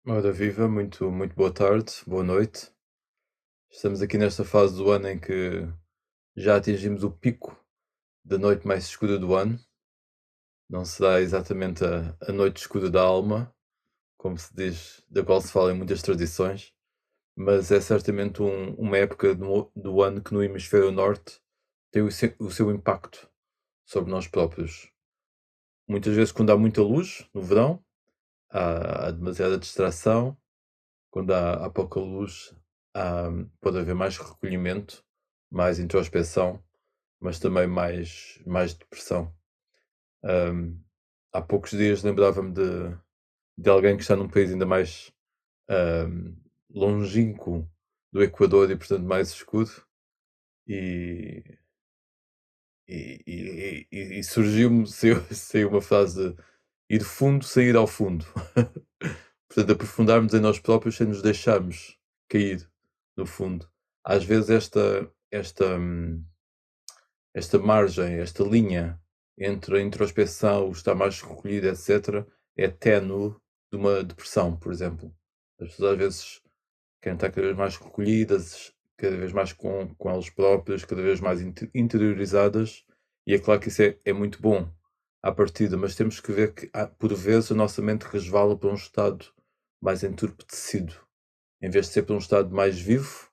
Ora viva, muito boa tarde, boa noite. Estamos aqui nesta fase do ano em que já atingimos o pico da noite mais escura do ano. Não será exatamente a noite escura da alma, como se diz, da qual se fala em muitas tradições, mas é certamente uma época do ano que no hemisfério norte tem o seu impacto sobre nós próprios. Muitas vezes, quando há muita luz, no verão, há demasiada distração. Quando há pouca luz, há pode haver mais recolhimento, mais introspeção, mas também mais depressão. Hum, Há poucos dias lembrava-me de alguém que está num país ainda mais, hum, longínquo do Equador e, portanto, mais escuro, e e surgiu-me saiu uma frase de: "Ir fundo, sair ao fundo". Portanto, aprofundarmos em nós próprios sem nos deixarmos cair no fundo. Às vezes esta margem, esta linha entre a introspeção, o estar mais recolhido, etc., é ténue de uma depressão, por exemplo. As pessoas às vezes querem estar cada vez mais recolhidas, cada vez mais com elas próprias, cada vez mais interiorizadas, e é claro que isso é muito bom à partida, mas temos que ver que, por vezes, a nossa mente resvala para um estado mais entorpecido. Em vez de ser para um estado mais vivo,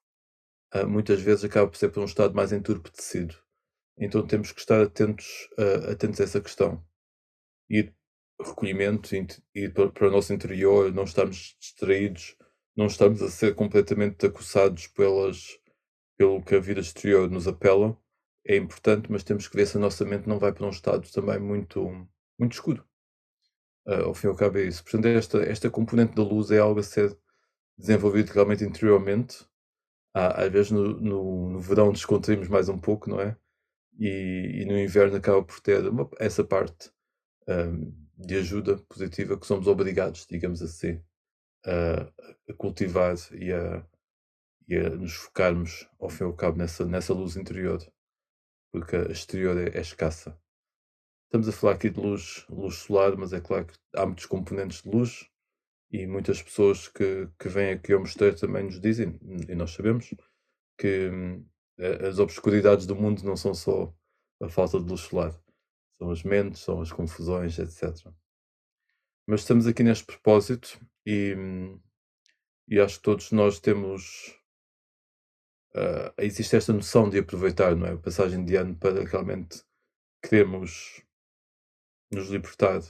muitas vezes acaba por ser para um estado mais entorpecido. Então temos que estar atentos a essa questão. E recolhimento, ir para o nosso interior, não estarmos distraídos, não estarmos a ser completamente acossados pelo que a vida exterior nos apela, é importante, mas temos que ver se a nossa mente não vai para um estado também muito escuro. Ao fim e ao cabo é isso. Portanto, esta componente da luz é algo a ser desenvolvido realmente interiormente. Às vezes no verão descontraímos mais um pouco, não é? E no inverno acaba por ter essa parte de ajuda positiva que somos obrigados, digamos assim, a, a cultivar e a nos focarmos, ao fim e ao cabo, nessa luz interior, porque a exterior é escassa. Estamos a falar aqui de luz solar, mas é claro que há muitos componentes de luz e muitas pessoas que vêm aqui ao mosteiro também nos dizem, e nós sabemos, que as obscuridades do mundo não são só a falta de luz solar, são as mentes, são as confusões, etc. Mas estamos aqui neste propósito e acho que todos nós temos. Existe esta noção de aproveitar, não é? A passagem de ano para realmente queremos nos libertar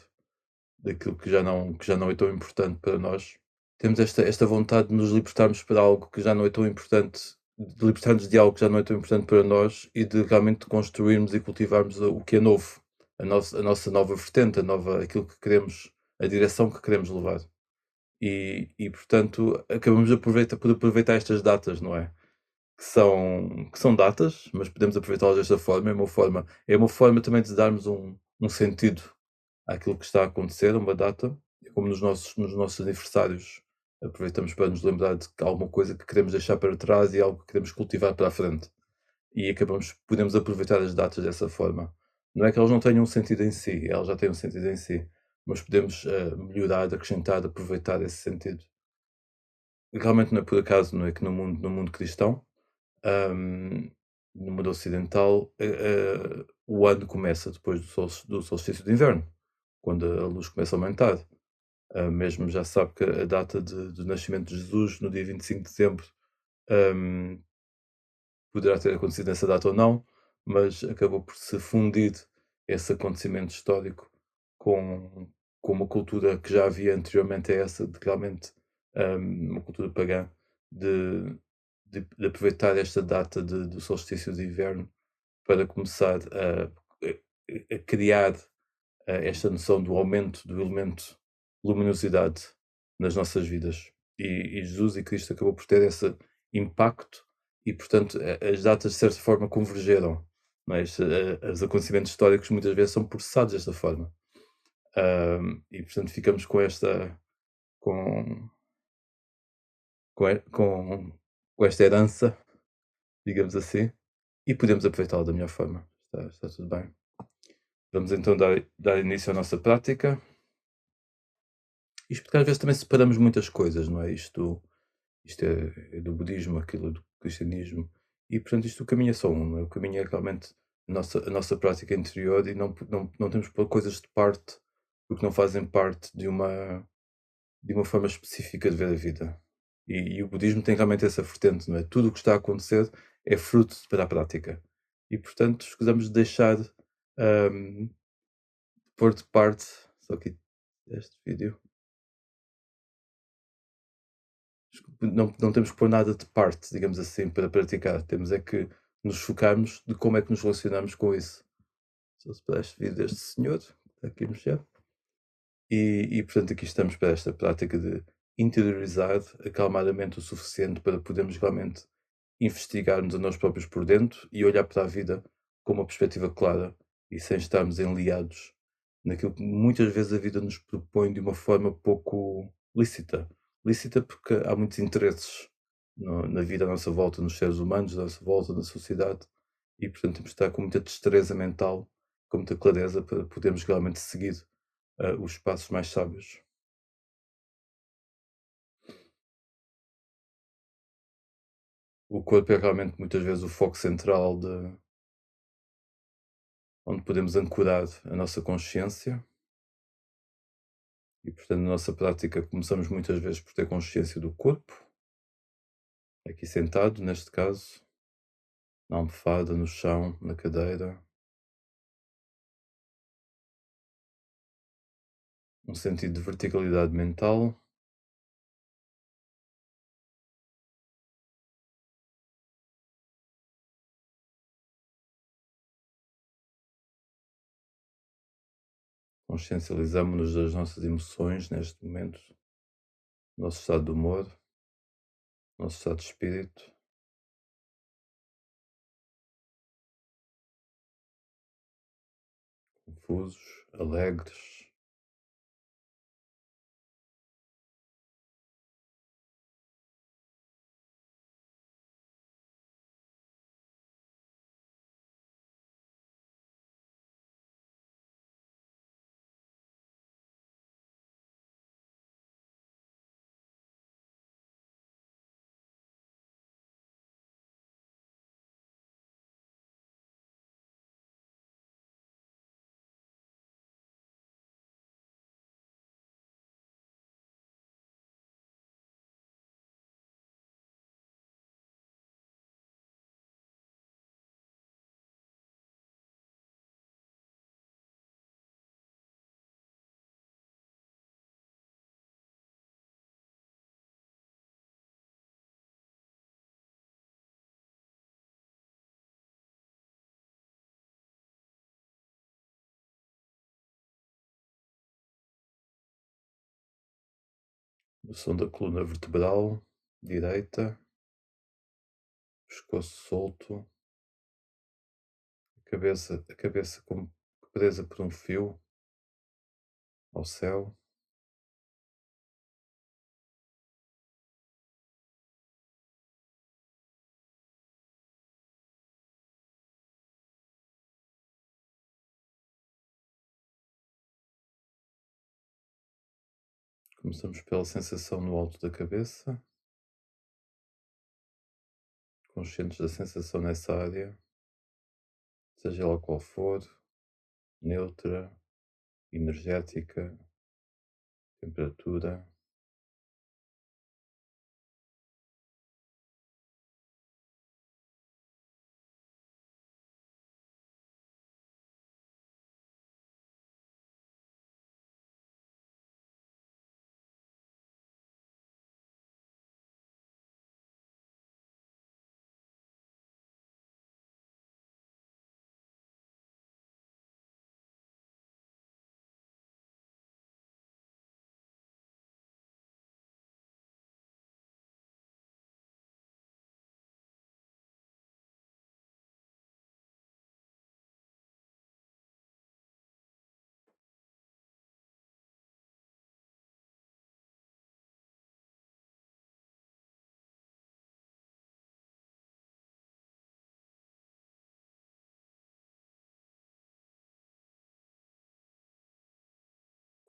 daquilo que já não é tão importante para nós. Temos esta vontade de nos libertarmos para algo que já não é tão importante, de libertarmos de algo que já não é tão importante para nós e de realmente construirmos e cultivarmos o que é novo, a nossa nova vertente, aquilo que queremos, a direção que queremos levar. E portanto, acabamos por aproveitar estas datas, não é? Que são datas, mas podemos aproveitá-las desta forma. É uma forma também de darmos um sentido àquilo que está a acontecer, a uma data, é como nos nossos aniversários. Aproveitamos para nos lembrar de alguma coisa que queremos deixar para trás e algo que queremos cultivar para a frente. E podemos aproveitar as datas dessa forma. Não é que elas não tenham um sentido em si, elas já têm um sentido em si, mas podemos melhorar, acrescentar, aproveitar esse sentido. Realmente não é por acaso, não é que no mundo cristão, hum, no mundo ocidental, o ano começa depois do solstício de inverno, quando a luz começa a aumentar. Mesmo já sabe que a data do nascimento de Jesus, no dia 25 de dezembro, hum, poderá ter acontecido nessa data ou não, mas acabou por se fundir esse acontecimento histórico com, com uma cultura que já havia anteriormente a essa, de realmente uma cultura pagã, de, de aproveitar esta data do solstício de inverno para começar a criar esta noção do aumento do elemento luminosidade nas nossas vidas. E Jesus e Cristo acabou por ter esse impacto e, portanto, as datas de certa forma convergeram. Mas os acontecimentos históricos muitas vezes são processados desta forma. E, portanto, ficamos com, com, e- com, com esta herança, digamos assim, e podemos aproveitá-la da melhor forma. Está tudo bem. Vamos então dar início à nossa prática. Isto porque às vezes também separamos muitas coisas, não é? Isto é do budismo, aquilo é do cristianismo, e portanto isto o caminho é só um, não é? O caminho é realmente a nossa prática interior e não temos que pôr coisas de parte porque não fazem parte de uma forma específica de ver a vida. E o budismo tem realmente essa vertente, não é? Tudo o que está a acontecer é fruto para a prática. E portanto escusamos de deixar hum, pôr de parte só aqui este vídeo. Não temos que pôr nada de parte, digamos assim, para praticar. Temos é que nos focarmos de como é que nos relacionamos com isso. Só se para este vídeo deste senhor, que está aqui a mexer. Portanto, aqui estamos para esta prática de interiorizar acalmadamente o suficiente para podermos realmente investigar-nos a nós próprios por dentro e olhar para a vida com uma perspectiva clara e sem estarmos enliados naquilo que muitas vezes a vida nos propõe de uma forma pouco lícita. Lícita porque há muitos interesses na vida à nossa volta, nos seres humanos à nossa volta, na sociedade, e portanto temos que estar com muita destreza mental, com muita clareza para podermos realmente seguir os passos mais sábios. O corpo é realmente muitas vezes o foco central de onde podemos ancorar a nossa consciência e, portanto, na nossa prática começamos muitas vezes por ter consciência do corpo, aqui sentado, neste caso, na almofada, no chão, na cadeira, um sentido de verticalidade mental, consciencializamos-nos das nossas emoções neste momento, nosso estado de humor, nosso estado de espírito, confusos, alegres, o som da coluna vertebral direita, pescoço solto, a cabeça como presa por um fio ao céu. Começamos pela sensação no alto da cabeça, conscientes da sensação nessa área, seja ela qual for, neutra, energética, temperatura.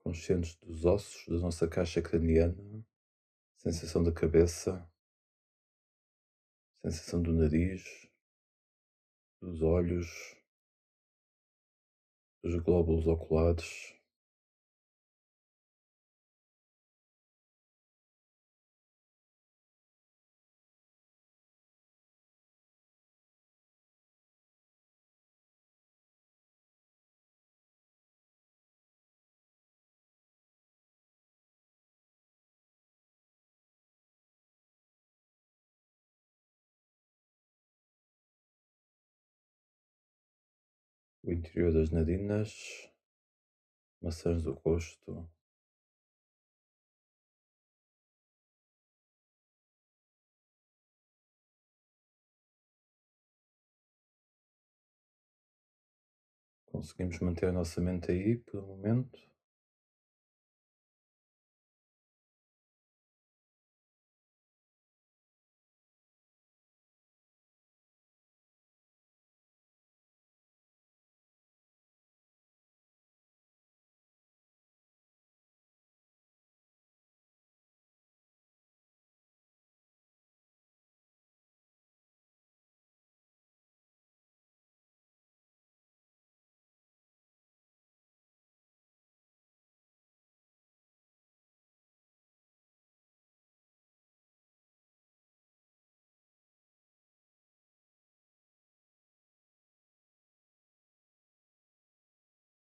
conscientes dos ossos da nossa caixa craniana, sensação da cabeça, sensação do nariz, dos olhos, dos glóbulos oculares, o interior das narinas, maçãs do rosto, conseguimos manter a nossa mente aí por um momento.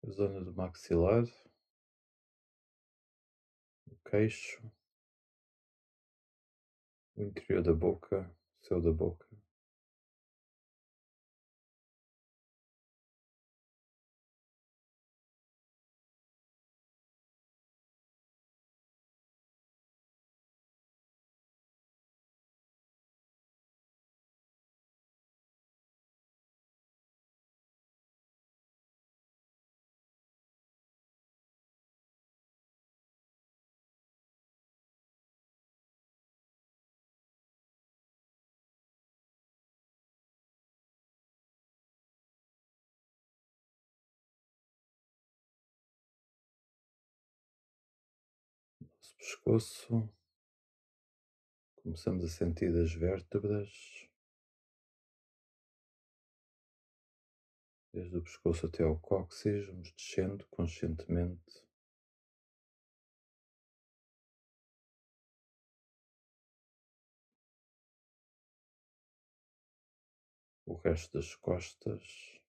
A zona do maxilar, o queixo, o interior da boca, o céu da boca, nosso pescoço. Começamos a sentir as vértebras, desde o pescoço até ao cóccix, vamos descendo conscientemente. O resto das costas,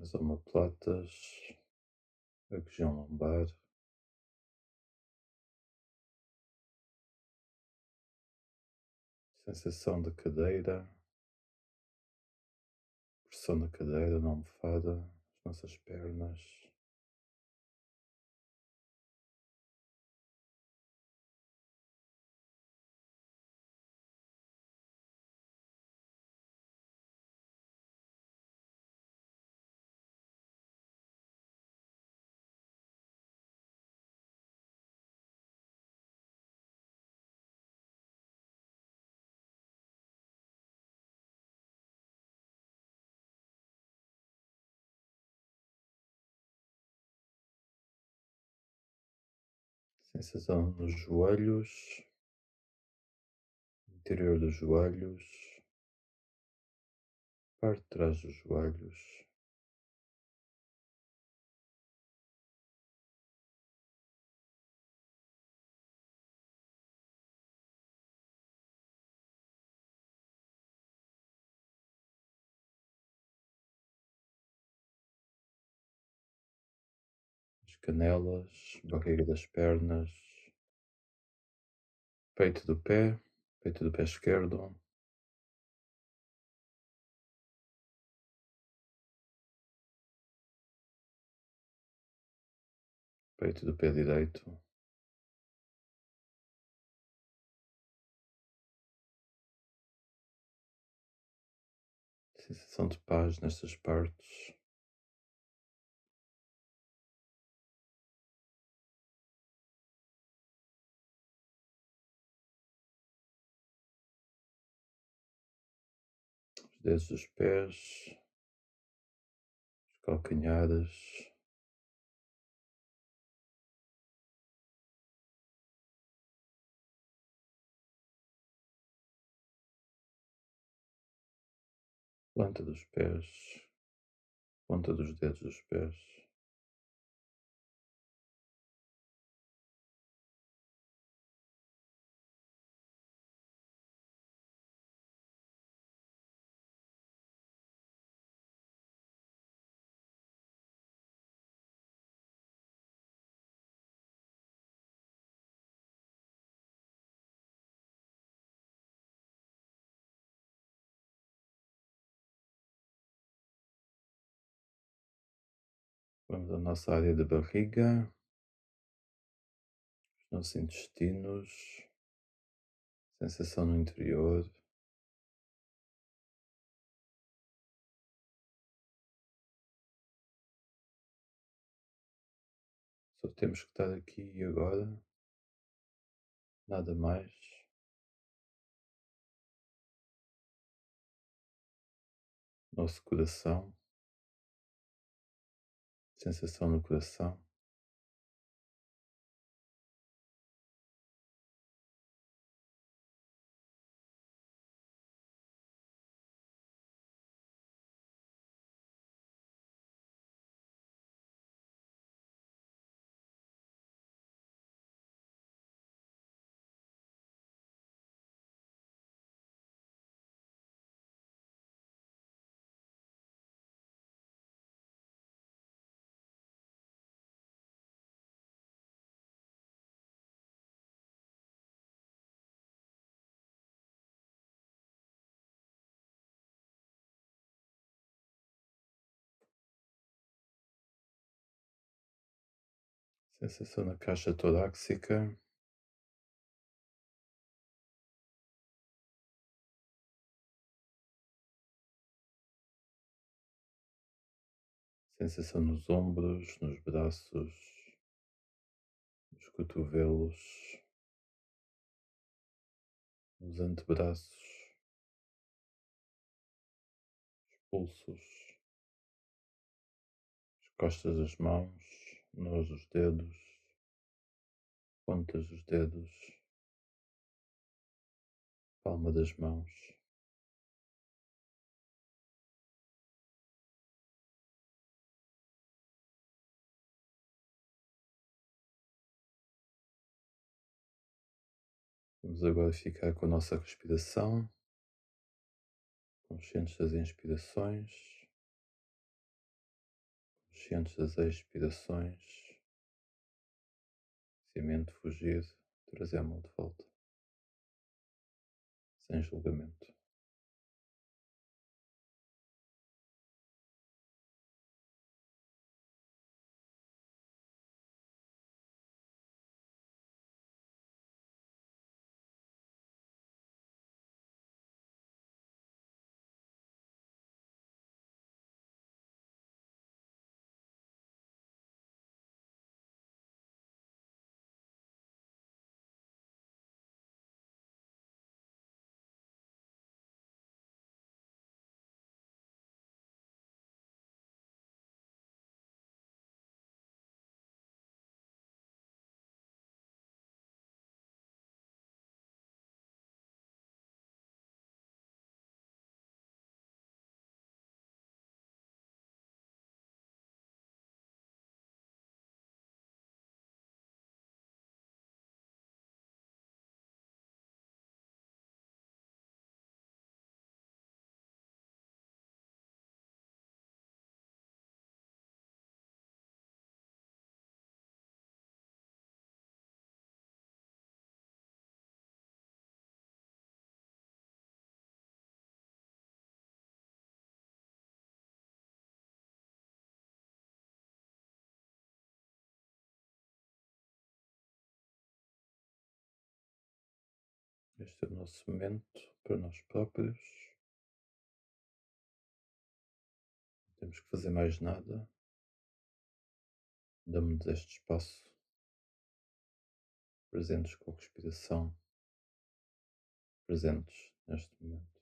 as omoplatas, a região lombar, sensação da cadeira, pressão na cadeira, na almofada, as nossas pernas, sensação nos joelhos, interior dos joelhos, parte de trás dos joelhos, as canelas, barriga das pernas, peito do pé esquerdo, peito do pé direito, sensação de paz nestas partes, dedos dos pés, os calcanhares, planta dos pés, ponta dos dedos dos pés, vamos à nossa área da barriga, os nossos intestinos, sensação no interior, só temos que estar aqui e agora, nada mais. Nosso coração, sensação no coração, sensação na caixa torácica, sensação nos ombros, nos braços, nos cotovelos, nos antebraços, pulsos, as costas das mãos, nós dos dedos, pontas dos dedos, palma das mãos. Vamos agora ficar com a nossa respiração, conscientes das inspirações, conscientes das expirações, se a mente fugir, trazer a mão de volta, sem julgamento. Este é o nosso momento para nós próprios. Não temos que fazer mais nada. Damos-nos este espaço, presentes com a respiração, presentes neste momento.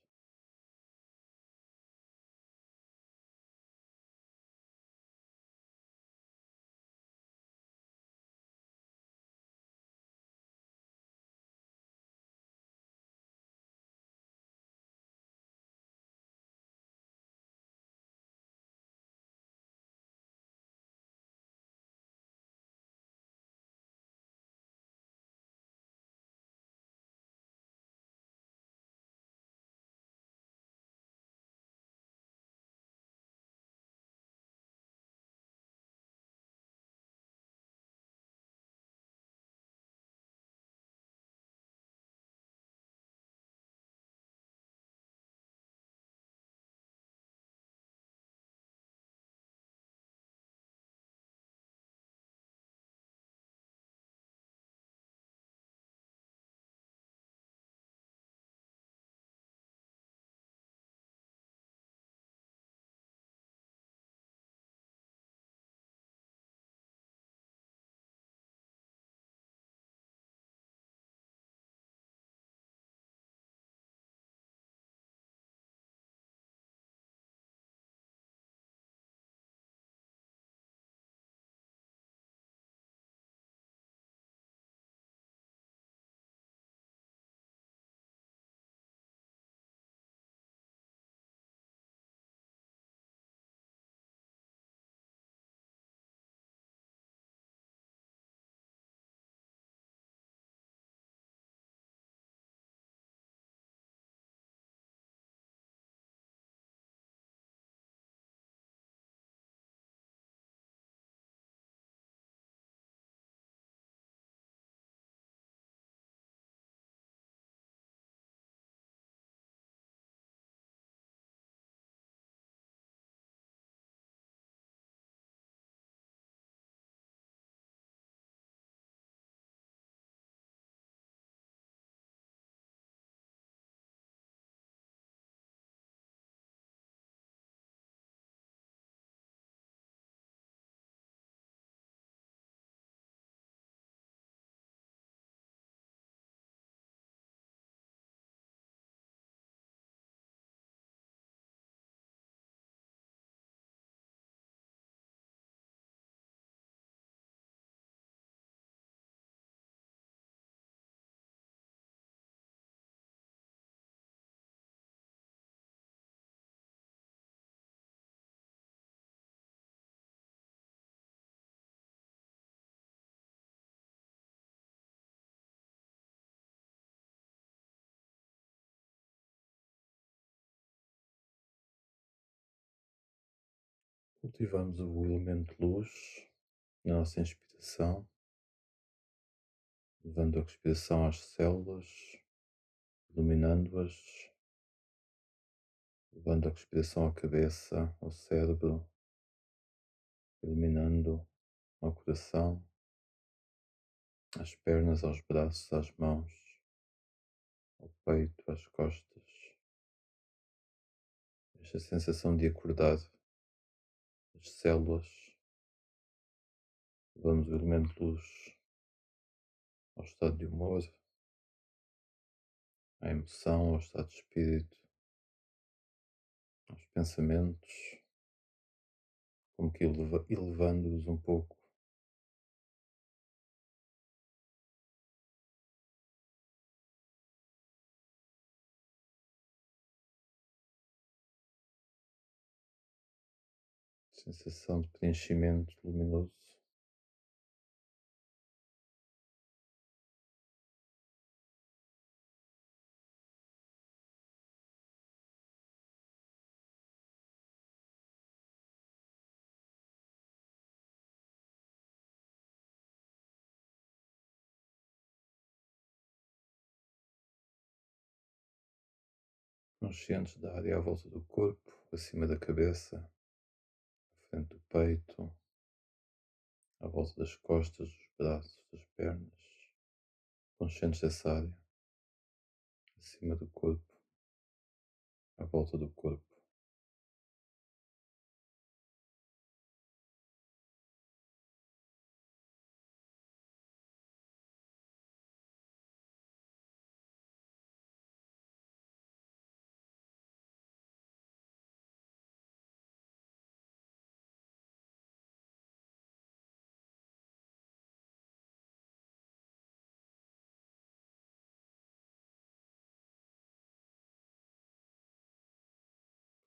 Cultivamos o elemento luz na nossa inspiração, levando a respiração às células, iluminando-as, levando a respiração à cabeça, ao cérebro, iluminando ao coração, às pernas, aos braços, às mãos, ao peito, às costas. Esta sensação de acordar as células, levamos o elemento luz ao estado de humor, à emoção, ao estado de espírito, aos pensamentos, como que elevando-os um pouco. Sensação de preenchimento luminoso. Conscientes da área à volta do corpo, acima da cabeça, à frente do peito, à volta das costas, dos braços, das pernas. Conscientes dessa área, acima do corpo, à volta do corpo.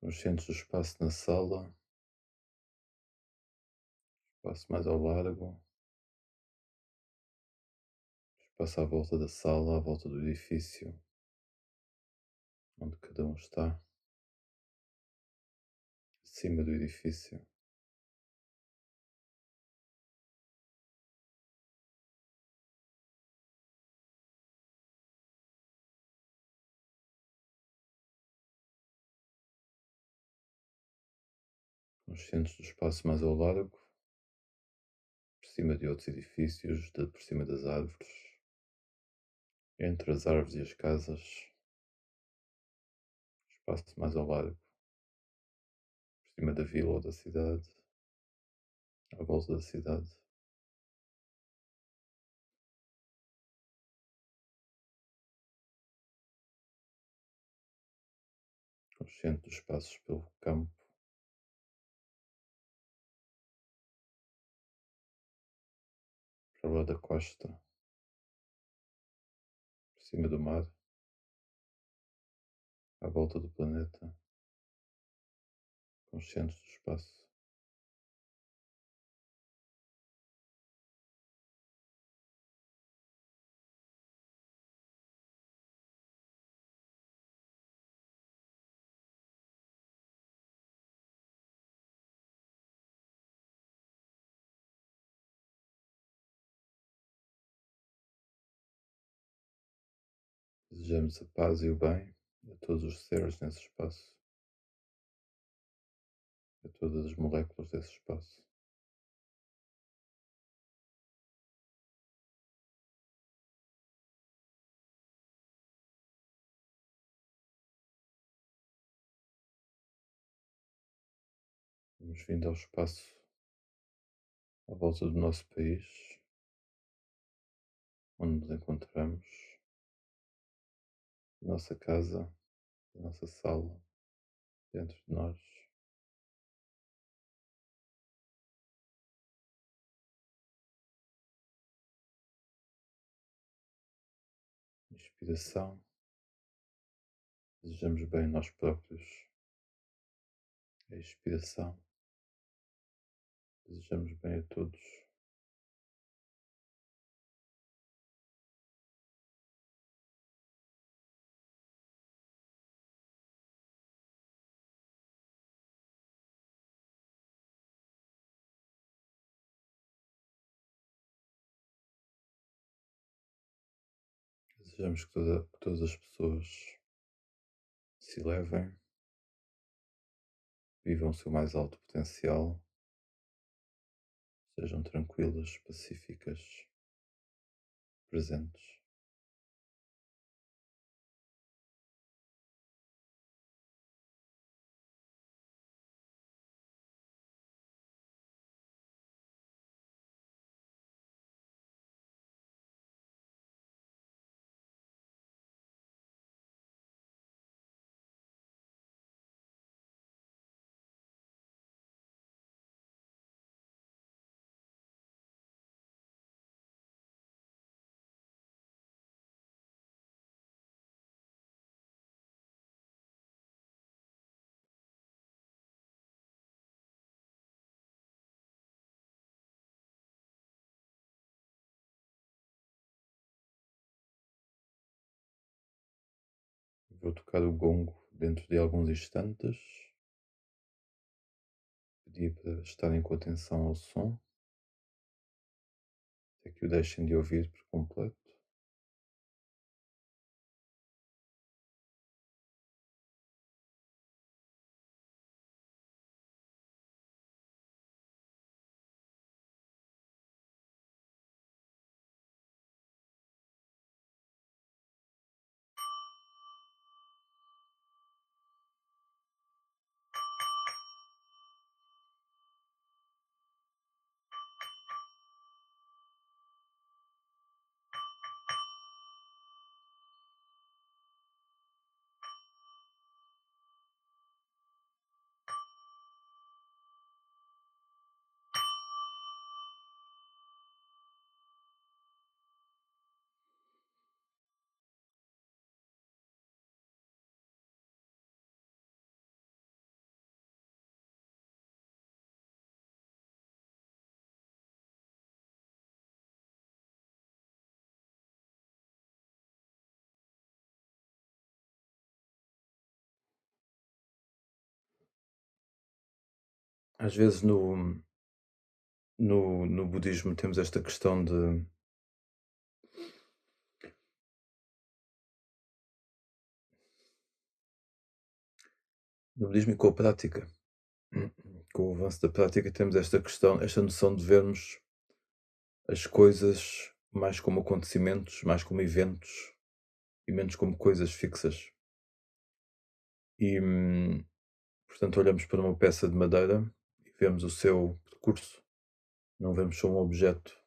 Conscientes do espaço na sala, espaço mais ao largo, espaço à volta da sala, à volta do edifício, onde cada um está, acima do edifício. Conscientes do espaço mais ao largo, por cima de outros edifícios, por cima das árvores, entre as árvores e as casas, espaço mais ao largo, por cima da vila ou da cidade, à volta da cidade. Consciente dos passos pelo campo, para lá da costa, por cima do mar, à volta do planeta, conscientes do espaço. Desejamos a paz e o bem a todos os seres nesse espaço, a todas as moléculas desse espaço. Vamos vindo ao espaço à volta do nosso país, onde nos encontramos, a nossa casa, a nossa sala, dentro de nós. Inspiração, desejamos bem a nós próprios. A expiração, desejamos bem a todos. Desejamos que todas as pessoas se elevem, vivam o seu mais alto potencial, sejam tranquilas, pacíficas, presentes. Vou tocar o gongo dentro de alguns instantes. Pedi para estarem com atenção ao som, até que o deixem de ouvir por completo. Às vezes no budismo temos esta questão de no budismo e com a prática. Com o avanço da prática temos esta questão, esta noção de vermos as coisas mais como acontecimentos, mais como eventos e menos como coisas fixas. E, portanto, olhamos para uma peça de madeira e vemos o seu percurso, não vemos só um objeto.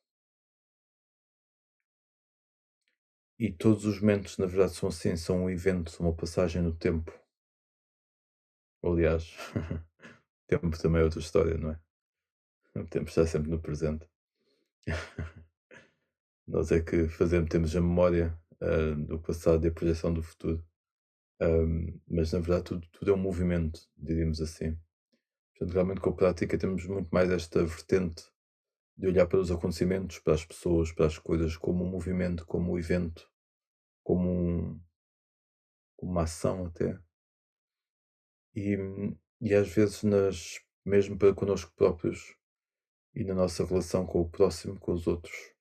E todos os momentos, na verdade, são assim, são um evento, são uma passagem no tempo. Aliás, tempo também é outra história, não é? O tempo está sempre no presente. Nós é que fazemos, temos a memória do passado e a projeção do futuro. Mas na verdade tudo é um movimento, diríamos assim. Portanto, realmente com a prática temos muito mais esta vertente de olhar para os acontecimentos, para as pessoas, para as coisas como um movimento, como um evento, como, como uma ação até. E às vezes mesmo para connosco próprios e na nossa relação com o próximo, com os outros,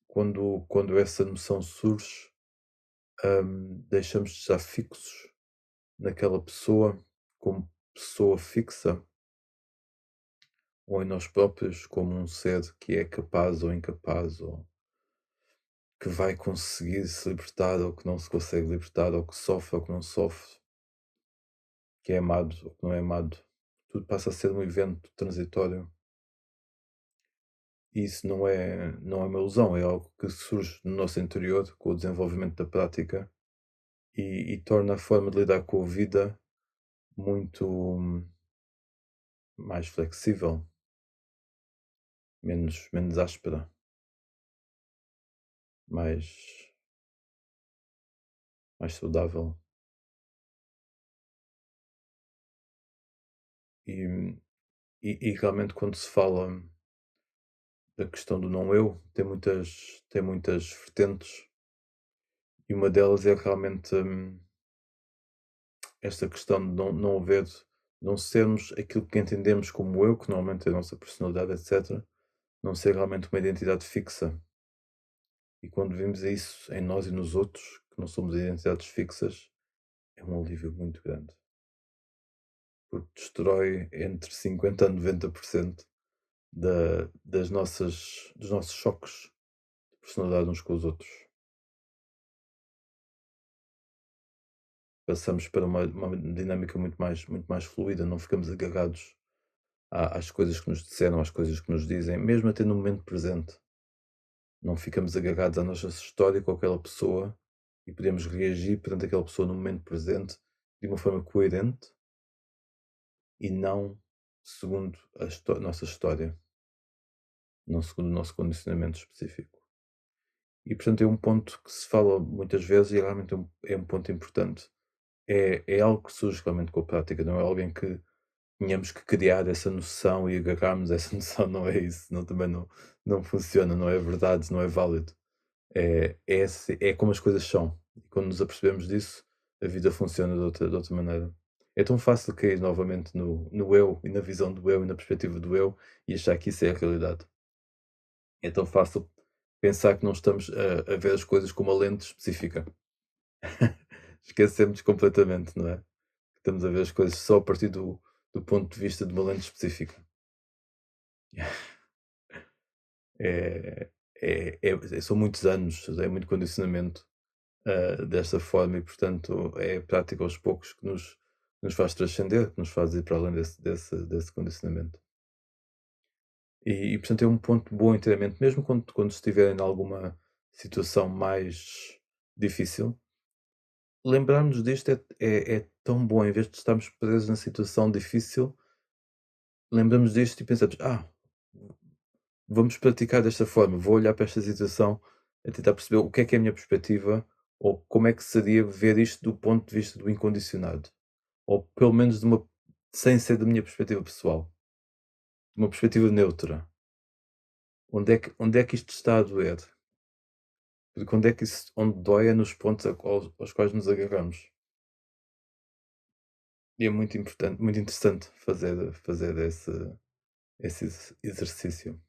quando essa noção surge, deixamos de estar fixos naquela pessoa como pessoa fixa ou em nós próprios como um ser que é capaz ou incapaz, ou que vai conseguir se libertar ou que não se consegue libertar, ou que sofre ou que não sofre, que é amado ou que não é amado. Tudo passa a ser um evento transitório. E isso não é uma ilusão, é algo que surge no nosso interior com o desenvolvimento da prática e torna a forma de lidar com a vida muito mais flexível, menos áspera, mais, mais saudável. E, e realmente quando se fala da questão do não eu, tem muitas vertentes e uma delas é realmente esta questão de não haver, não sermos aquilo que entendemos como eu, que normalmente é a nossa personalidade, etc., não ser realmente uma identidade fixa. E quando vemos isso em nós e nos outros, que não somos identidades fixas, é um alívio muito grande, porque destrói entre 50% a 90% dos nossos choques de personalidade uns com os outros. Passamos para uma dinâmica muito mais fluida, não ficamos agarrados às coisas que nos disseram, às coisas que nos dizem, mesmo até no momento presente. Não ficamos agarrados à nossa história com aquela pessoa e podemos reagir perante aquela pessoa no momento presente de uma forma coerente e não segundo nossa história, não segundo o nosso condicionamento específico. E, portanto, é um ponto que se fala muitas vezes e realmente é um ponto importante. É algo que surge realmente com a prática, não é alguém que tenhamos que criar essa noção e agarrarmos essa noção, não é isso, não, também não funciona, não é verdade, não é válido. É como as coisas são. E quando nos apercebemos disso, a vida funciona de outra maneira. É tão fácil cair novamente no eu e na visão do eu e na perspectiva do eu e achar que isso é a realidade. É tão fácil pensar que não estamos a ver as coisas com uma lente específica. Esquecemos completamente, não é? Estamos a ver as coisas só a partir do ponto de vista de uma lente específica. É, são muitos anos, é muito condicionamento desta forma e, portanto, é a prática aos poucos que nos faz transcender, que nos faz ir para além desse condicionamento. Portanto, é um ponto bom inteiramente, mesmo quando estiverem em alguma situação mais difícil, lembrarmos disto é tão bom, em vez de estarmos presos na situação difícil, lembramos disto e pensamos, vamos praticar desta forma, vou olhar para esta situação a tentar perceber o que é a minha perspectiva, ou como é que seria ver isto do ponto de vista do incondicionado, ou pelo menos sem ser da minha perspectiva pessoal, de uma perspectiva neutra. Onde é que isto está a doer? Porque onde dói é nos pontos aos quais nos agarramos. E é muito importante, muito interessante fazer esse exercício.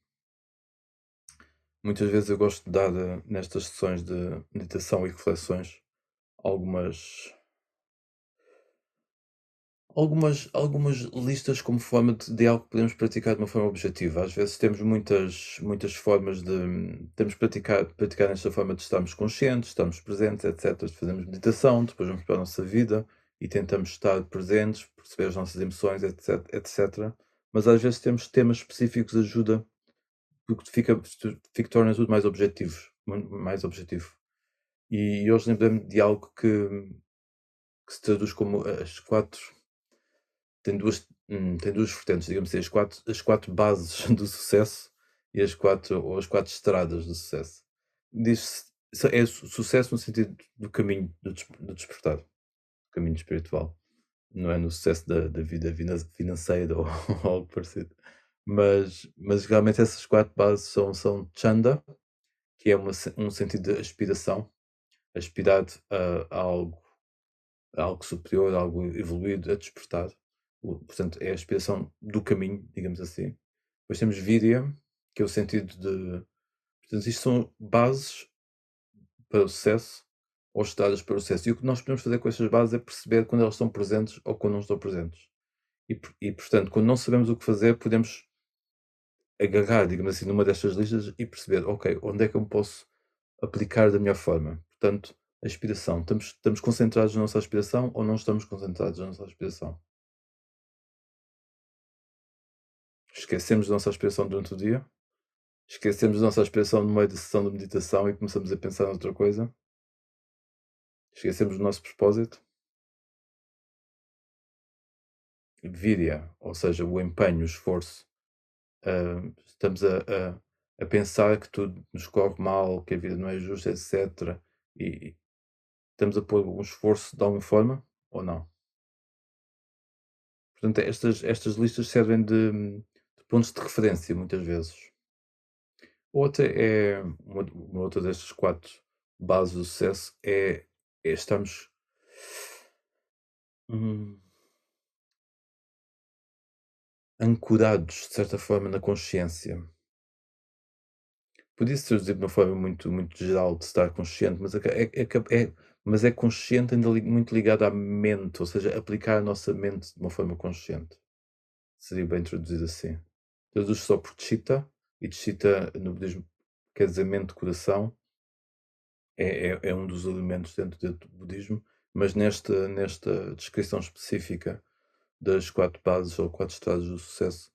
Muitas vezes eu gosto de dar, nestas sessões de meditação e reflexões, algumas algumas listas como forma de algo que podemos praticar de uma forma objetiva. Às vezes temos muitas formas de temos praticar nesta forma de estarmos conscientes, estarmos presentes, etcétera. Fazemos meditação, depois vamos para a nossa vida e tentamos estar presentes, perceber as nossas emoções, etcétera. Mas às vezes temos temas específicos, ajuda, porque torna tudo mais mais objetivo. E hoje lembrei-me de algo que se traduz como as 4 tem 2 vertentes, digamos assim, as 4 bases do sucesso e as 4 estradas do sucesso. Diz-se sucesso no sentido do caminho do despertar, do caminho espiritual, não é no sucesso da vida financeira ou algo parecido. Mas realmente essas 4 bases são chanda, que é um sentido de aspiração, aspirar a algo superior, algo evoluído, a despertar. Portanto, é a aspiração do caminho, digamos assim. Depois temos Virya, que é o sentido de. Portanto, isto são bases para o sucesso ou estradas para o sucesso. E o que nós podemos fazer com estas bases é perceber quando elas estão presentes ou quando não estão presentes. Portanto, quando não sabemos o que fazer, podemos agarrar, digamos assim, numa destas listas e perceber, ok, onde é que eu me posso aplicar da melhor forma. Portanto, a aspiração. Estamos concentrados na nossa aspiração ou não estamos concentrados na nossa aspiração? Esquecemos da nossa aspiração durante o dia, esquecemos da nossa aspiração no meio da sessão de meditação e começamos a pensar noutra coisa, esquecemos do nosso propósito. Virya, ou seja, o empenho, o esforço. Estamos a pensar que tudo nos corre mal, que a vida não é justa, etc. E estamos a pôr um esforço de alguma forma ou não? Portanto, estas listas servem de pontos de referência, muitas vezes. Outra é uma outra destas 4 bases do sucesso é estarmos, hum, ancorados, de certa forma, na consciência. podia ser traduzido de uma forma muito geral de estar consciente, mas mas é consciente ainda muito ligado à mente, ou seja, aplicar a nossa mente de uma forma consciente. Seria bem traduzido assim. Traduz só por Chitta, e Chitta no budismo quer dizer mente, coração, é um dos elementos dentro do budismo, mas nesta descrição específica das 4 bases ou 4 estados do sucesso,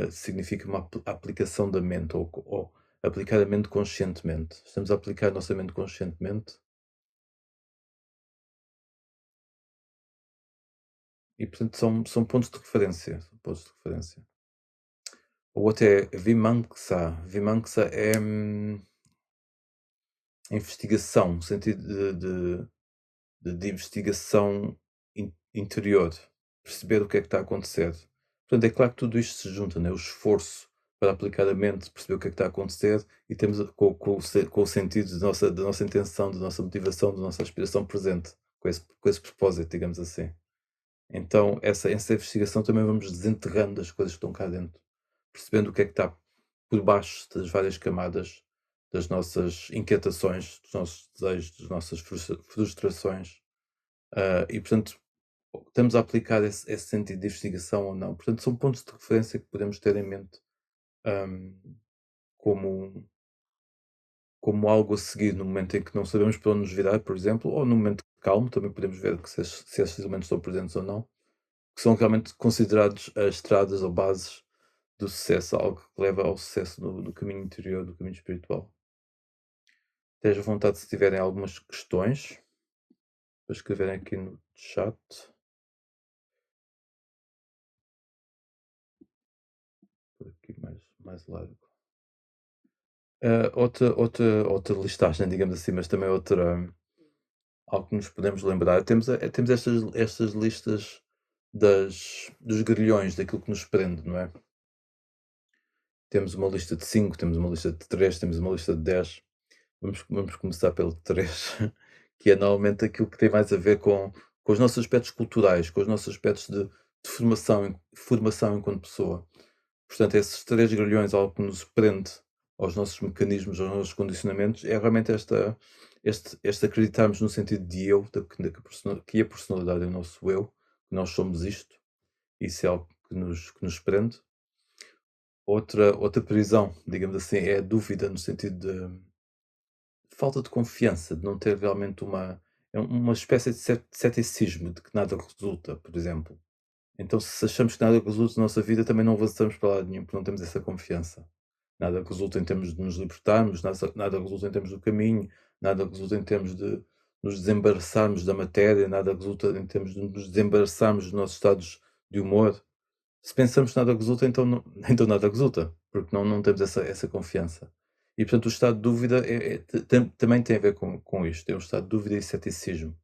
significa uma aplicação da mente ou aplicar a mente conscientemente. Estamos a aplicar a nossa mente conscientemente e, portanto, são pontos de referência, são pontos de referência. O outro é Vimamsa. Vimamsa é, investigação, no sentido de investigação interior, perceber o que é que está a acontecer. Portanto, é claro que tudo isto se junta, né? O esforço para aplicar a mente, perceber o que é que está a acontecer e temos com o sentido da nossa intenção, da nossa motivação, da nossa aspiração presente, com esse propósito, digamos assim. Então, essa investigação também vamos desenterrando as coisas que estão cá dentro, percebendo o que é que está por baixo das várias camadas das nossas inquietações, dos nossos desejos, das nossas frustrações. E, portanto, estamos a aplicar esse sentido de investigação ou não. Portanto, são pontos de referência que podemos ter em mente, hum, como, como algo a seguir no momento em que não sabemos para onde nos virar, por exemplo, ou no momento calmo, também podemos ver que se esses elementos estão presentes ou não, que são realmente considerados as estradas ou bases do sucesso, algo que leva ao sucesso no caminho interior, do caminho espiritual. Esteja à vontade se tiverem algumas questões, para escreverem aqui no chat. Por aqui mais largo. Outra listagem, digamos assim, mas também algo que nos podemos lembrar. Temos estas listas dos grilhões, daquilo que nos prende, não é? Temos uma lista de 5, temos uma lista de 3, temos uma lista de 10. Vamos começar pelo 3, que é normalmente aquilo que tem mais a ver com os nossos aspectos culturais, com os nossos aspectos de formação enquanto pessoa. Portanto, esses 3 grilhões, algo que nos prende aos nossos mecanismos, aos nossos condicionamentos, é realmente este acreditarmos no sentido de eu, que a personalidade é o nosso eu, que nós somos isto, isso é algo que nos prende. Outra prisão, digamos assim, é a dúvida no sentido de falta de confiança, de não ter realmente uma espécie de ceticismo de que nada resulta, por exemplo. Então, se achamos que nada resulta na nossa vida, também não avançamos para lado nenhum, porque não temos essa confiança. Nada resulta em termos de nos libertarmos, nada resulta em termos do caminho, nada resulta em termos de nos desembaraçarmos da matéria, nada resulta em termos de nos desembaraçarmos dos nossos estados de humor. Se pensamos que nada resulta, então, então nada resulta, porque não temos essa confiança. E, portanto, o estado de dúvida também tem a ver com isto, é um estado de dúvida e ceticismo.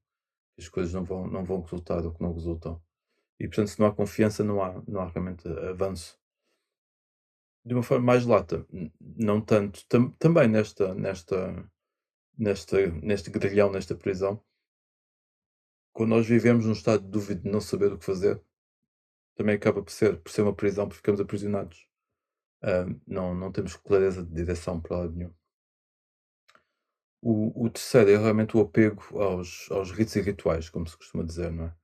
As coisas não vão resultar ou que não resultam. E, portanto, se não há confiança, não há realmente avanço. De uma forma mais lata, não tanto, também neste grilhão, nesta prisão, quando nós vivemos num estado de dúvida de não saber o que fazer, também acaba por ser uma prisão, porque ficamos aprisionados. Não temos clareza de direção para lado nenhum. O terceiro é realmente o apego aos ritos e rituais, como se costuma dizer, não é?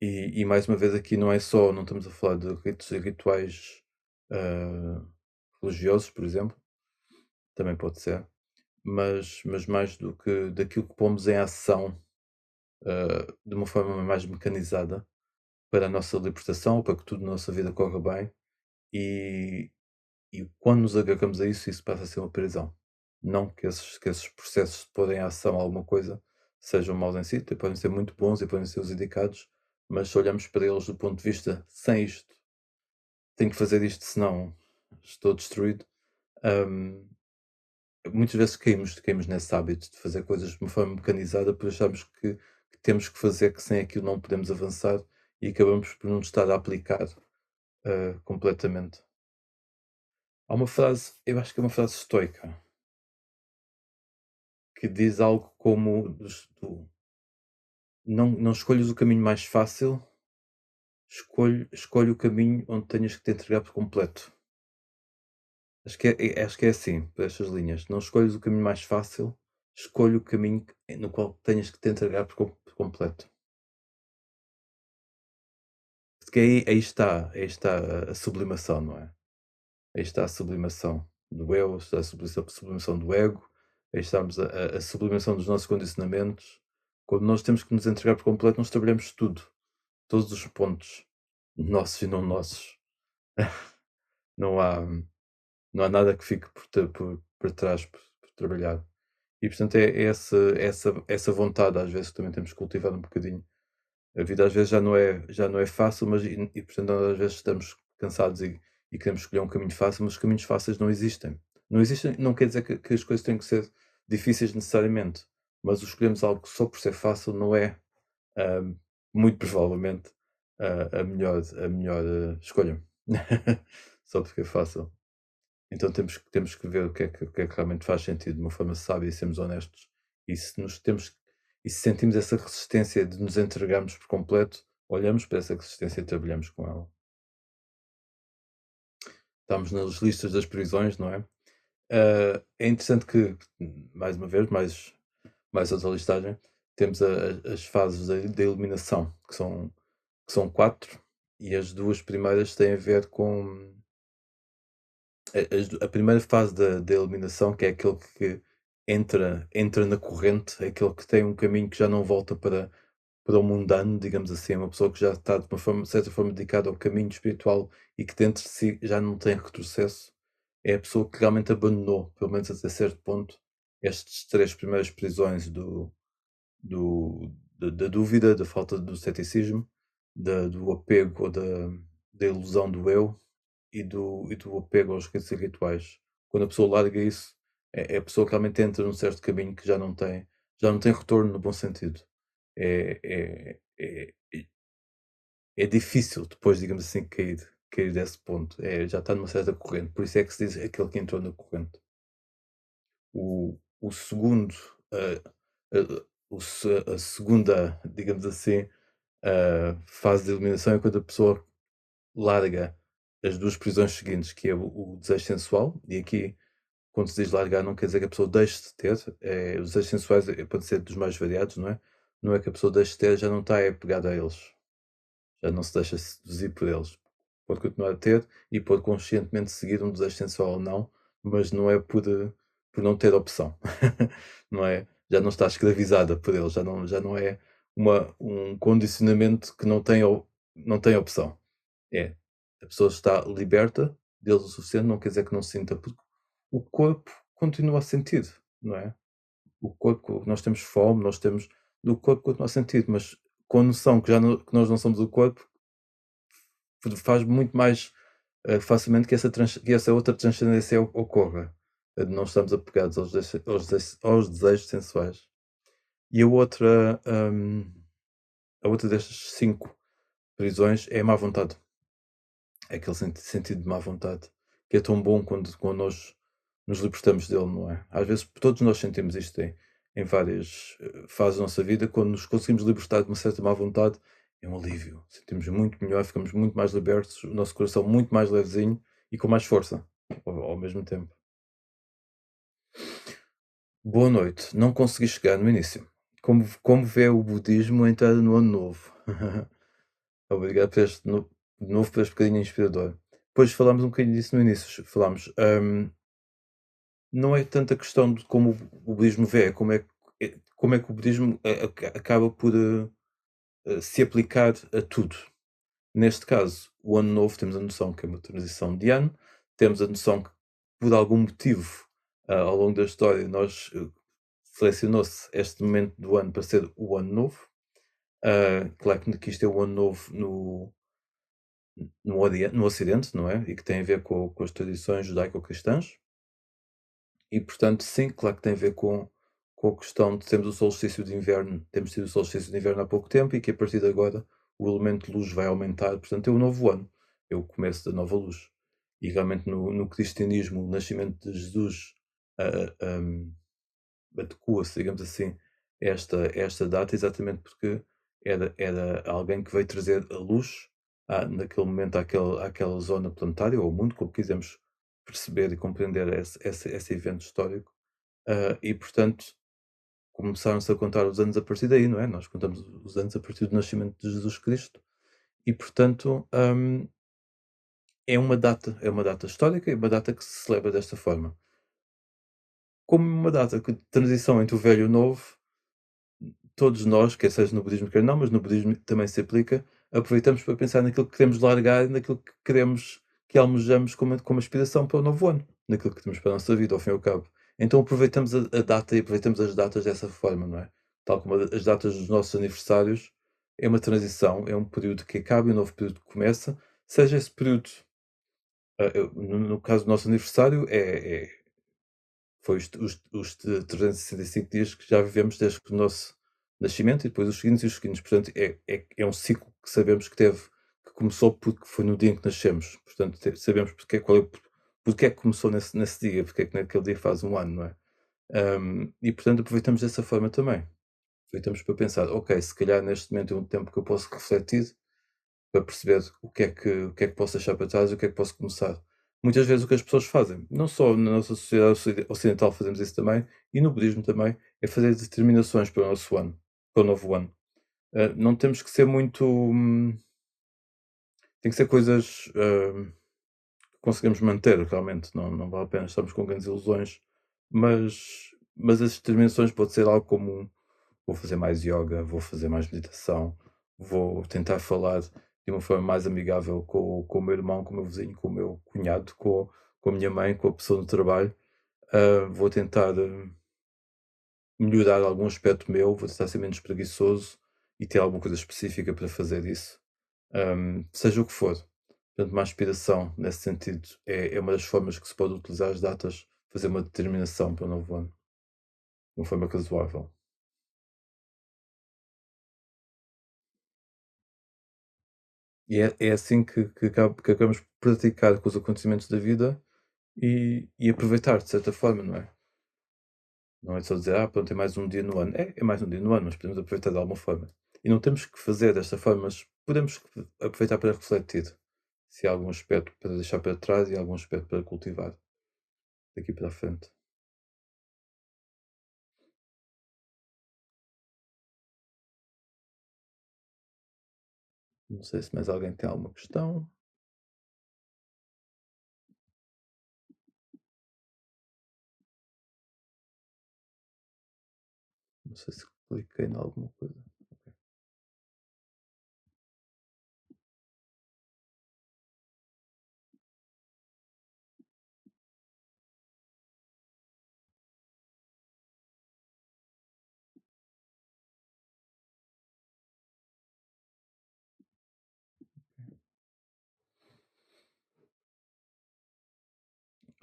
E mais uma vez aqui não estamos a falar de ritos e rituais ah, religiosos, por exemplo, também pode ser, mas mais do que daquilo que pomos em ação de uma forma mais mecanizada para a nossa libertação, para que tudo na nossa vida corra bem e, e quando nos agarramos a isso passa a ser uma prisão. Não que esses processos de pôr em ação alguma coisa sejam maus em si, podem ser muito bons e podem ser os indicados, mas se olhamos para eles do ponto de vista sem isto, tenho que fazer isto, senão estou destruído. hum, Muitas vezes caímos nesse hábito de fazer coisas de uma forma mecanizada, por acharmos que temos que fazer, que sem aquilo não podemos avançar e acabamos por não estar a aplicar completamente. Há uma frase, eu acho que é uma frase estoica, que diz algo como tu não escolhas o caminho mais fácil, escolhe o caminho onde tenhas que te entregar por completo. Acho que é assim, por estas linhas. Não escolhas o caminho mais fácil, escolha o caminho no qual tenhas que te entregar por completo. Porque aí está a sublimação, não é? Aí está a sublimação do eu, está a sublimação do ego, aí estamos a sublimação dos nossos condicionamentos. Quando nós temos que nos entregar por completo, nós trabalhamos tudo, todos os pontos, nossos e não nossos. Não há, não há nada que fique por trás por trabalhar. E portanto é essa vontade às vezes que também temos que cultivar um bocadinho. A vida às vezes já não é fácil, mas portanto nós às vezes estamos cansados e queremos escolher um caminho fácil, mas os caminhos fáceis não existem. Não existem, não quer dizer que as coisas têm que ser difíceis necessariamente, mas escolhemos algo só por ser fácil não é, hã, muito provavelmente, a melhor, escolha. Só porque é fácil. Então temos que ver o que é que realmente faz sentido de uma forma sábia e sermos honestos. E se nos temos e se sentimos essa resistência de nos entregarmos por completo, olhamos para essa resistência e trabalhamos com ela. Estamos nas listas das prisões, não é? É interessante que, mais uma vez, mais outra listagem, temos as fases da iluminação, que são 4, e as 2 primeiras têm a ver com a primeira fase da eliminação, que é aquele que entra na corrente, é aquele que tem um caminho que já não volta para o mundano, digamos assim, é uma pessoa que já está de uma forma, de certa forma dedicada ao caminho espiritual e que dentro de si já não tem retrocesso. É a pessoa que realmente abandonou, pelo menos até certo ponto, estes 3 primeiras prisões da dúvida, da falta do ceticismo, do apego ou da ilusão do eu e do apego aos ritos e rituais. Quando a pessoa larga isso, é a pessoa que realmente entra num certo caminho que já não tem retorno no bom sentido. É, é difícil depois, digamos assim, cair desse ponto. Já está numa certa corrente. Por isso é que se diz aquele que entrou na corrente. O segundo, a segunda, digamos assim, fase de eliminação é quando a pessoa larga as 2 prisões seguintes, que é o desejo sensual, e aqui, quando se diz largar, não quer dizer que a pessoa deixe de ter, os desejos sensuais, pode ser dos mais variados, não é? Não é que a pessoa deixe de ter, já não está apegada a eles, já não se deixa seduzir por eles. Pode continuar a ter e pode conscientemente seguir um desejo sensual ou não, mas não é por não ter opção, não é? Já não está escravizada por eles, já não é um condicionamento que não tem opção. É, a pessoa está liberta deles o suficiente, não quer dizer que não sinta, porque o corpo continua a sentir, não é? O corpo, nós temos fome, nós temos, o corpo continua a sentir, mas com a noção que, que nós não somos o corpo, faz muito mais facilmente que que essa outra transcendência ocorra, a de não estarmos apegados aos desejos sensuais. E a outra destas 5 prisões é a má vontade. É aquele sentido de má vontade, que é tão bom quando nós nos libertamos dele, não é? Às vezes todos nós sentimos isto em várias fases da nossa vida, quando nos conseguimos libertar de uma certa má vontade, é um alívio. Sentimos muito melhor, ficamos muito mais libertos, o nosso coração muito mais levezinho e com mais força ao mesmo tempo. Boa noite. Não consegui chegar no início. Como vê o budismo entrar no ano novo? Obrigado por este de novo por este bocadinho inspirador. Depois falámos um bocadinho disso no início, falámos, não é tanta questão de como o budismo vê, é como é que o budismo acaba por, se aplicar a tudo. Neste caso, o ano novo, temos a noção que é uma transição de ano, temos a noção que por algum motivo, ao longo da história, selecionou-se este momento do ano para ser o ano novo. Claro que isto é o ano novo no Ocidente, não é? E que tem a ver com as tradições judaico-cristãs. E portanto, sim, claro que tem a ver com a questão de termos o solstício de inverno, temos tido o solstício de inverno há pouco tempo e que a partir de agora o elemento de luz vai aumentar, portanto é o novo ano, é o começo da nova luz. E realmente no cristianismo, o nascimento de Jesus ah, ah, um, adequa-se, digamos assim, a esta data, exatamente porque era alguém que veio trazer a luz naquele momento àquela zona planetária, ou ao mundo, como quisermos perceber e compreender esse evento histórico, e portanto começaram-se a contar os anos a partir daí, não é? Nós contamos os anos a partir do nascimento de Jesus Cristo e portanto, é uma data histórica e uma data que se celebra desta forma. Como uma data de transição entre o velho e o novo, todos nós, quer seja no budismo, quer não, mas no budismo também se aplica, aproveitamos para pensar naquilo que queremos largar e naquilo que queremos, que almejamos como aspiração para o novo ano, naquilo que temos para a nossa vida, ao fim e ao cabo. Então aproveitamos a data e aproveitamos as datas dessa forma, não é? Tal como as datas dos nossos aniversários, é uma transição, é um período que acaba e um novo período que começa, seja esse período, no caso do nosso aniversário, foi os 365 dias que já vivemos desde o nosso nascimento e depois os seguintes e os seguintes. Portanto, é um ciclo que sabemos que começou porque foi no dia em que nascemos. Portanto, sabemos porque é que começou nesse dia, porque é que naquele dia faz um ano, não é? E portanto aproveitamos dessa forma também. Aproveitamos para pensar, ok, se calhar neste momento é um tempo que eu posso refletir para perceber o que é que posso deixar para trás e o que é que posso começar. Muitas vezes o que as pessoas fazem, não só na nossa sociedade ocidental fazemos isso também, e no budismo também, é fazer determinações para o nosso ano, para o novo ano. Não temos que ser muito. Tem que ser coisas que conseguimos manter realmente, não vale a pena estarmos com grandes ilusões, mas as determinações pode ser algo como vou fazer mais yoga, vou fazer mais meditação, vou tentar falar de uma forma mais amigável com o meu irmão, com o meu vizinho, com o meu cunhado, com a minha mãe, com a pessoa no trabalho. Vou tentar melhorar algum aspecto meu, vou tentar ser menos preguiçoso e ter alguma coisa específica para fazer isso. Seja o que for. Portanto, uma aspiração nesse sentido é uma das formas que se pode utilizar as datas, fazer uma determinação para o novo ano, de uma forma razoável. E é assim que acabamos por praticar com os acontecimentos da vida e aproveitar de certa forma, não é? Não é só dizer, pronto, é mais um dia no ano. É mais um dia no ano, mas podemos aproveitar de alguma forma. E não temos que fazer desta forma, mas podemos aproveitar para refletir se há algum aspecto para deixar para trás e algum aspecto para cultivar daqui para a frente. Não sei se mais alguém tem alguma questão. Não sei se cliquei em alguma coisa.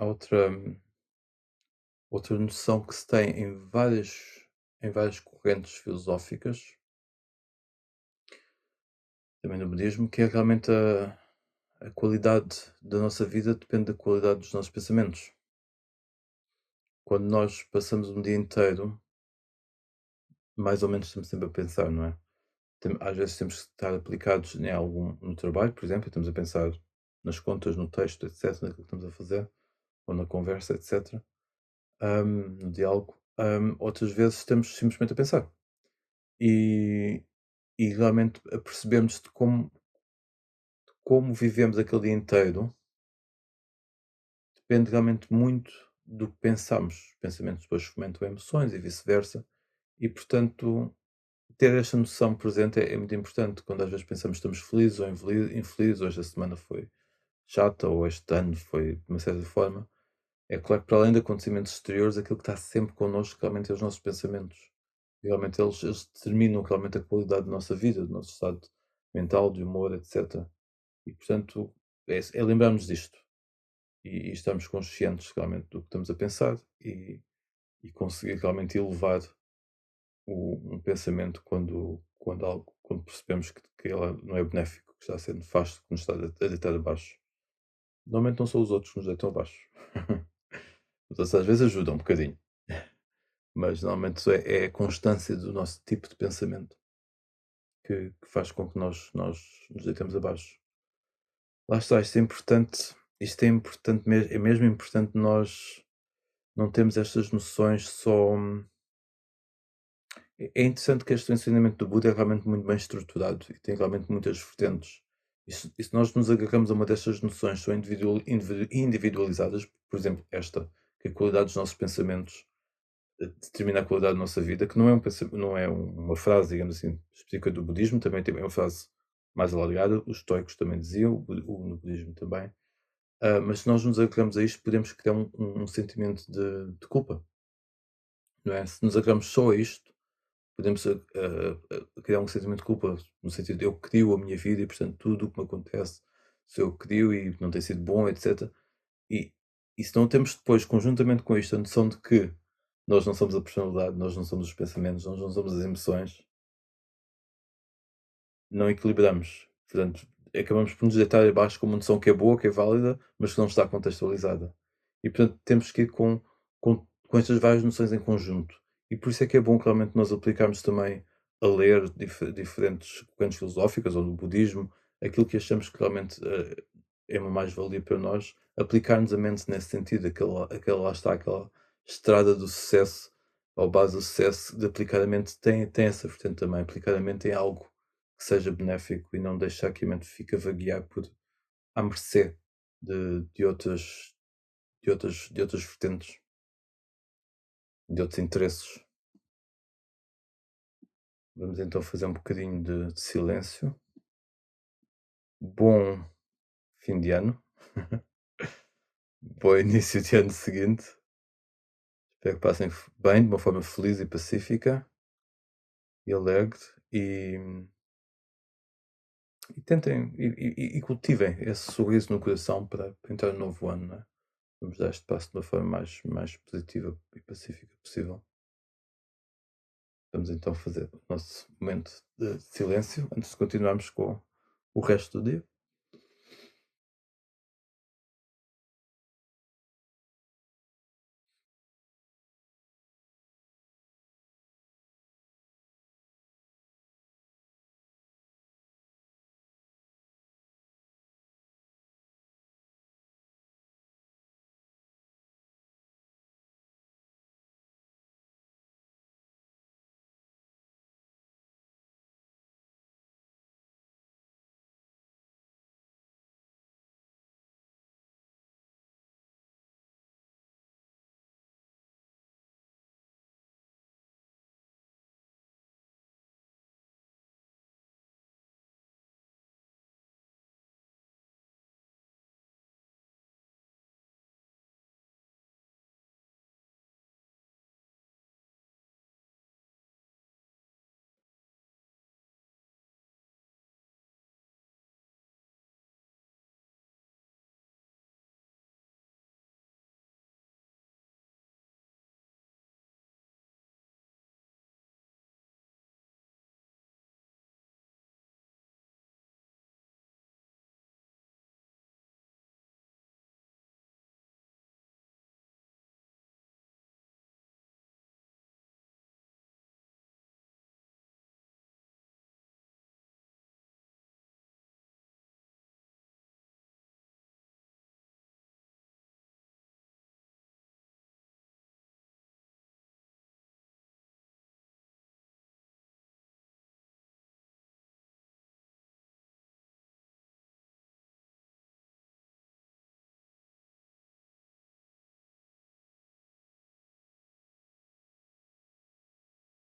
Há outra noção que se tem em várias correntes filosóficas, também no budismo, que é realmente a qualidade da nossa vida depende da qualidade dos nossos pensamentos. Quando nós passamos um dia inteiro, mais ou menos estamos sempre a pensar, não é? Às vezes temos que estar aplicados em algum no trabalho, por exemplo, e estamos a pensar nas contas, no texto, etc., naquilo que estamos a fazer, ou na conversa, etc., no diálogo. Outras vezes estamos simplesmente a pensar. E, e realmente apercebemos de como vivemos aquele dia inteiro depende realmente muito do que pensamos. Pensamentos depois fomentam emoções e vice-versa. E, portanto, ter esta noção presente é muito importante. Quando às vezes pensamos que estamos felizes ou infelizes, ou esta semana foi chata, ou este ano foi de uma certa forma, é claro que para além de acontecimentos exteriores, aquilo que está sempre connosco realmente é os nossos pensamentos. E realmente eles determinam realmente a qualidade da nossa vida, do nosso estado mental, de humor, etc. E, portanto, é lembrarmos disto e estarmos conscientes realmente do que estamos a pensar e conseguir realmente elevar um pensamento quando percebemos que ele não é benéfico, que está a ser nefasto, que nos está a deitar abaixo. Normalmente não são os outros que nos deitam abaixo. Os outros às vezes ajudam um bocadinho, mas normalmente é a constância do nosso tipo de pensamento que faz com que nós nos deitemos abaixo. Lá está, isto é importante isto é importante, é mesmo importante nós não termos estas noções só. É interessante que este ensinamento do Buda é realmente muito bem estruturado e tem realmente muitas vertentes. E se nós nos agarramos a uma destas noções só individualizadas, por exemplo, esta, que a qualidade dos nossos pensamentos determina a qualidade da nossa vida, que não é, não é uma frase, digamos assim, específica do budismo, também tem uma frase mais alargada, os estoicos também diziam, no budismo também. Mas se nós nos agarramos a isto, podemos criar um sentimento de culpa, não é? Se nos agarramos só a isto, podemos criar um sentimento de culpa, no sentido de eu crio a minha vida e, portanto, tudo o que me acontece, se eu crio e não tem sido bom, etc. E, e se não temos depois, conjuntamente com isto, a noção de que nós não somos a personalidade, nós não somos os pensamentos, nós não somos as emoções, não equilibramos. Portanto, acabamos por nos deitar abaixo com uma noção que é boa, que é válida, mas que não está contextualizada. E, portanto, temos que ir com estas várias noções em conjunto. E por isso é que é bom que realmente nós aplicarmos também a ler diferentes correntes filosóficas ou no budismo, aquilo que achamos que realmente é uma mais-valia para nós, aplicarmos a mente nesse sentido, aquela lá está, aquela estrada do sucesso, ou base do sucesso, de aplicar a mente, tem essa vertente também, aplicar a mente em algo que seja benéfico e não deixar que a mente fique a vaguear à mercê de outras vertentes, de outros interesses. Vamos então fazer um bocadinho de silêncio. Bom fim de ano, bom início de ano seguinte. Espero que passem bem, de uma forma feliz e pacífica e alegre e tentem e cultivem esse sorriso no coração para entrar no novo ano, não é? Vamos dar este passo de uma forma mais positiva e pacífica possível. Vamos então fazer o nosso momento de silêncio antes de continuarmos com o resto do dia.